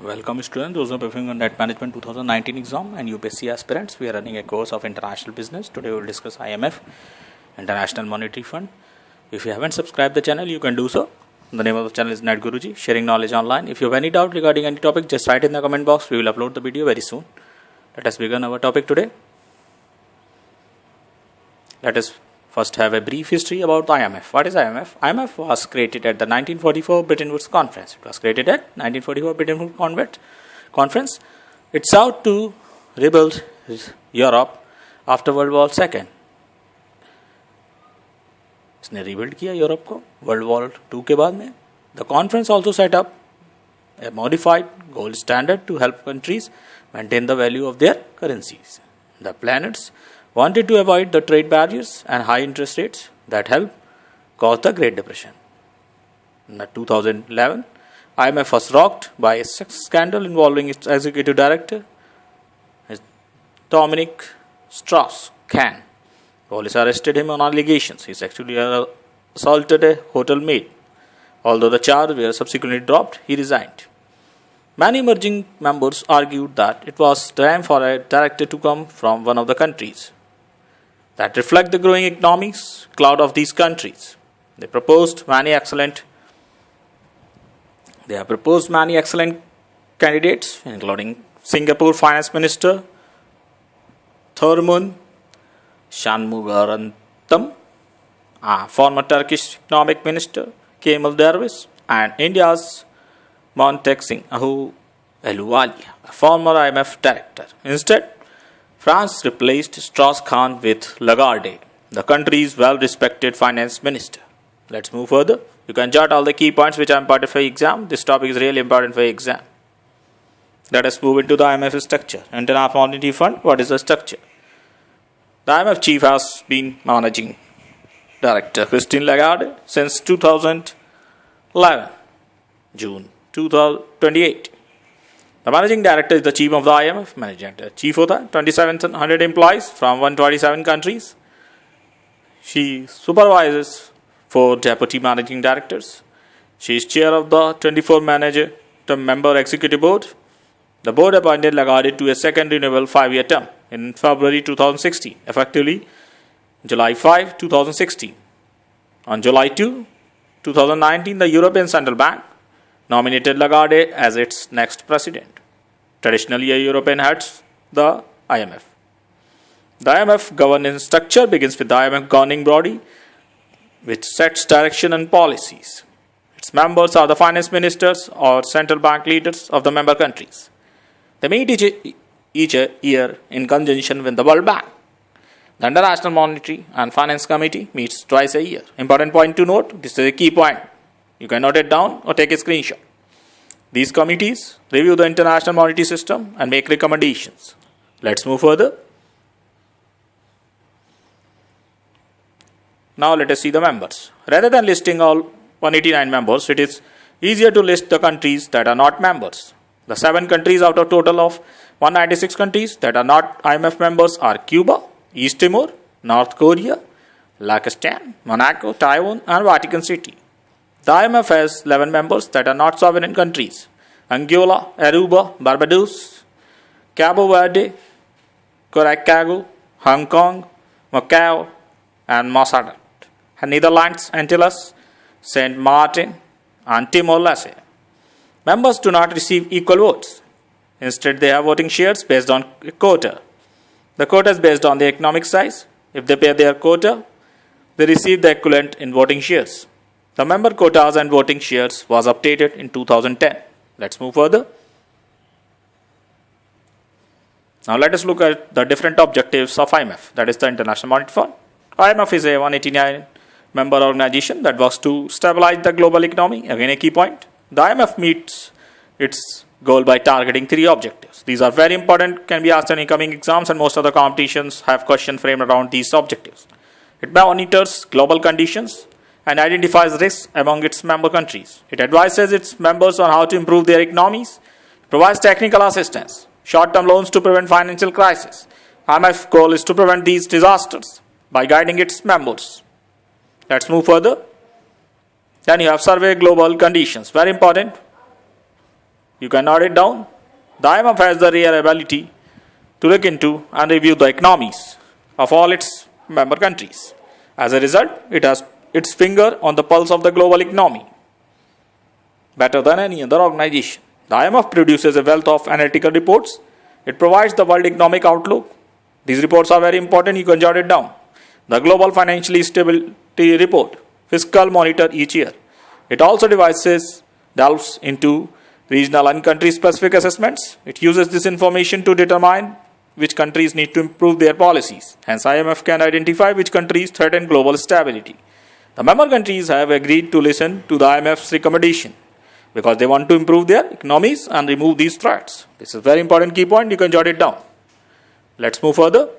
Welcome students, those who are preparing on Net Management 2019 exam and UPSC aspirants. We are running a course of international business. Today we will discuss IMF, International Monetary Fund. If you haven't subscribed the channel, you can do so. The name of the channel is Net Guruji, sharing knowledge online. If you have any doubt regarding any topic, just write in the comment box. We will upload the video very soon. Let us begin our topic today. Let us first have a brief history about the IMF. What is IMF? IMF was created at the 1944 Bretton Woods Conference. It was created at 1944 Bretton Woods Conference. It sought to rebuild Europe after World War II. इसने rebuild किया Europe को World War II के बाद में. The conference also set up a modified gold standard to help countries maintain the value of their currencies. The planners wanted to avoid the trade barriers and high interest rates that helped cause the Great Depression. In 2011, IMF was rocked by a sex scandal involving its executive director, Dominic Strauss-Kahn. Police arrested him on allegations he sexually assaulted a hotel maid. Although the charges were subsequently dropped, he resigned. Many emerging members argued that it was time for a director to come from one of the countries that reflect the growing economics cloud of these countries. They have proposed many excellent candidates, including Singapore Finance Minister Thurman Shanmugaratnam, former Turkish Economic Minister Kemal Dervish, and India's Montek Singh Ahluwalia, a former IMF director. Instead, France replaced Strauss-Kahn with Lagarde, the country's well-respected finance minister. Let's move further. You can jot all the key points which are important for your exam. This topic is really important for your exam. Let us move into the IMF structure. International Monetary Fund, what is the structure? The IMF chief has been managing director Christine Lagarde since 2011, June 2028. The managing director is the chief of the IMF. Managing director chief होता है. 2,700 employees from 127 countries. She supervises 4 deputy managing directors. She is chair of the 24-member executive board. The board appointed Lagarde to a second renewable 5-year term in February 2016, effectively July 5, 2016. On July 2, 2019, the European Central Bank nominated Lagarde as its next president. Traditionally, a European heads the IMF. The IMF governance structure begins with the IMF governing body, which sets direction and policies. Its members are the finance ministers or central bank leaders of the member countries. They meet each year in conjunction with the World Bank. The International Monetary and Finance Committee meets twice a year. Important point to note, this is a key point. You can note it down or take a screenshot. These committees review the international monetary system and make recommendations. Let's move further. Now let us see the members. Rather than listing all 189 members, it is easier to list the countries that are not members. The 7 countries out of total of 196 countries that are not IMF members are Cuba, East Timor, North Korea, Pakistan, Monaco, Taiwan, and Vatican City. The IMF has 11 members that are not sovereign countries: Angola, Aruba, Barbados, Cabo Verde, Curacao, Hong Kong, Macau, and Moçambique, and Netherlands, Antilles, Saint Martin, and Timor-Leste. Members do not receive equal votes. Instead, they have voting shares based on a quota. The quota is based on the economic size. If they pay their quota, they receive the equivalent in voting shares. The member quotas and voting shares was updated in 2010. Let's move further. Now let us look at the different objectives of IMF, that is the International Monetary Fund. IMF is a 189 member organization that works to stabilize the global economy. Again, a key point. The IMF meets its goal by targeting 3 objectives. These are very important, can be asked in incoming exams, and most of the competitions have questions framed around these objectives. It monitors global conditions and identifies risks among its member countries. It advises its members on how to improve their economies, provides technical assistance, short-term loans to prevent financial crisis. IMF's goal is to prevent these disasters by guiding its members. Let's move further. Then you have survey global conditions. Very important. You can note it down. The IMF has the rare ability to look into and review the economies of all its member countries. As a result, it has its finger on the pulse of the global economy better than any other organization. The IMF produces a wealth of analytical reports. It provides the World Economic Outlook. These reports are very important. You can jot it down. The Global Financial Stability Report, Fiscal Monitor each year. It also delves into regional and country-specific assessments. It uses this information to determine which countries need to improve their policies. Hence, IMF can identify which countries threaten global stability. The member countries have agreed to listen to the IMF's recommendation because they want to improve their economies and remove these threats. This is a very important key point. You can jot it down. Let's move further.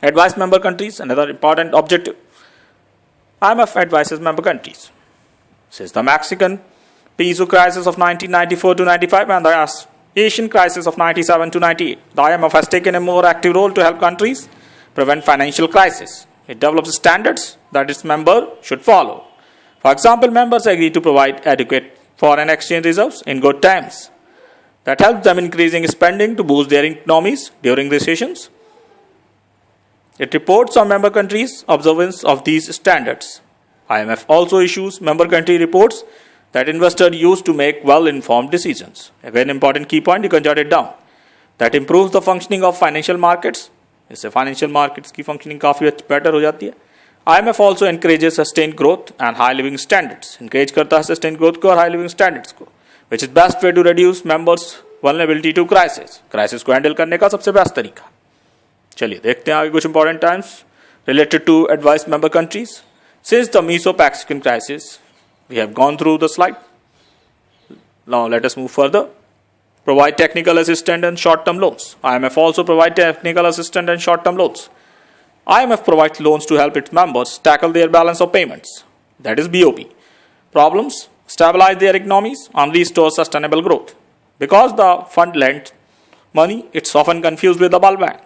Advise member countries, another important objective. IMF advises member countries. Since the Mexican peso crisis of 1994 to 95 and the Asian crisis of 97 to 98, the IMF has taken a more active role to help countries prevent financial crisis. It develops standards that its member should follow. For example, members agree to provide adequate foreign exchange reserves in good times. That helps them increasing spending to boost their economies during recessions. It reports on member countries' observance of these standards. IMF also issues member country reports that investors use to make well-informed decisions. A very important key point, you can jot it down. That improves the functioning of financial markets. इससे financial markets की functioning काफी better हो जाती है. IMF also encourages sustained growth and high living standards. Encourage करता है sustained growth को और high living standards को, which is best way to reduce members' vulnerability to crisis. Crisis को handle करने का सबसे best तरीका. चलिए देखते हैं आगे कुछ important times related to advised member countries. Since the Meso-Mexican crisis, we have gone through the slide. Now let us move further. Provide technical assistance and short-term loans. IMF also provides technical assistance and short-term loans. IMF provides loans to help its members tackle their balance of payments, that is BOP, problems, stabilize their economies, and restore sustainable growth. Because the fund lends money, it's often confused with the World Bank.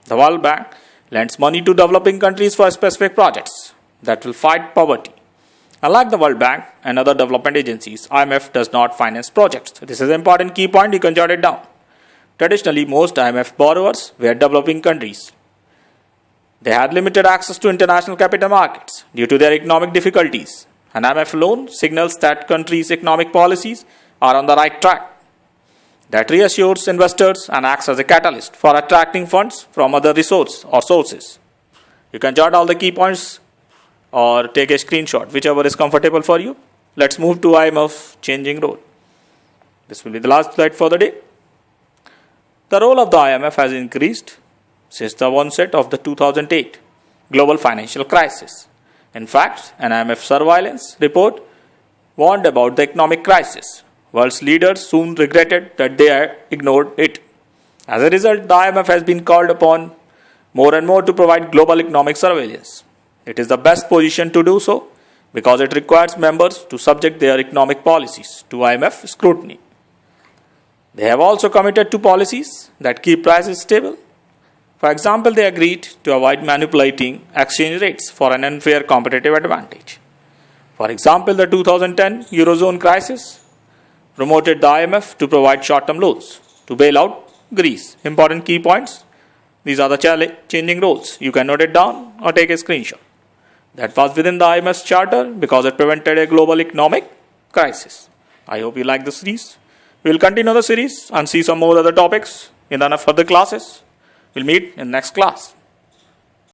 The World Bank lends money to developing countries for specific projects that will fight poverty. Unlike the World Bank and other development agencies, IMF does not finance projects. This is an important key point, you can jot it down. Traditionally, most IMF borrowers were developing countries. They had limited access to international capital markets due to their economic difficulties. An IMF loan signals that countries' economic policies are on the right track. That reassures investors and acts as a catalyst for attracting funds from other resources or sources. You can jot all the key points or take a screenshot, whichever is comfortable for you. Let's move to IMF changing role. This will be the last slide for the day. The role of the IMF has increased since the onset of the 2008 global financial crisis. In fact, an IMF surveillance report warned about the economic crisis. World's leaders soon regretted that they had ignored it. As a result, the IMF has been called upon more and more to provide global economic surveillance. It is the best position to do so because it requires members to subject their economic policies to IMF scrutiny. They have also committed to policies that keep prices stable. For example, they agreed to avoid manipulating exchange rates for an unfair competitive advantage. For example, the 2010 Eurozone crisis promoted the IMF to provide short-term loans to bail out Greece. Important key points. These are the changing roles. You can note it down or take a screenshot. That was within the IMF's charter because it prevented a global economic crisis. I hope you like the series. We will continue the series and see some more other topics in the further classes. We'll meet in next class.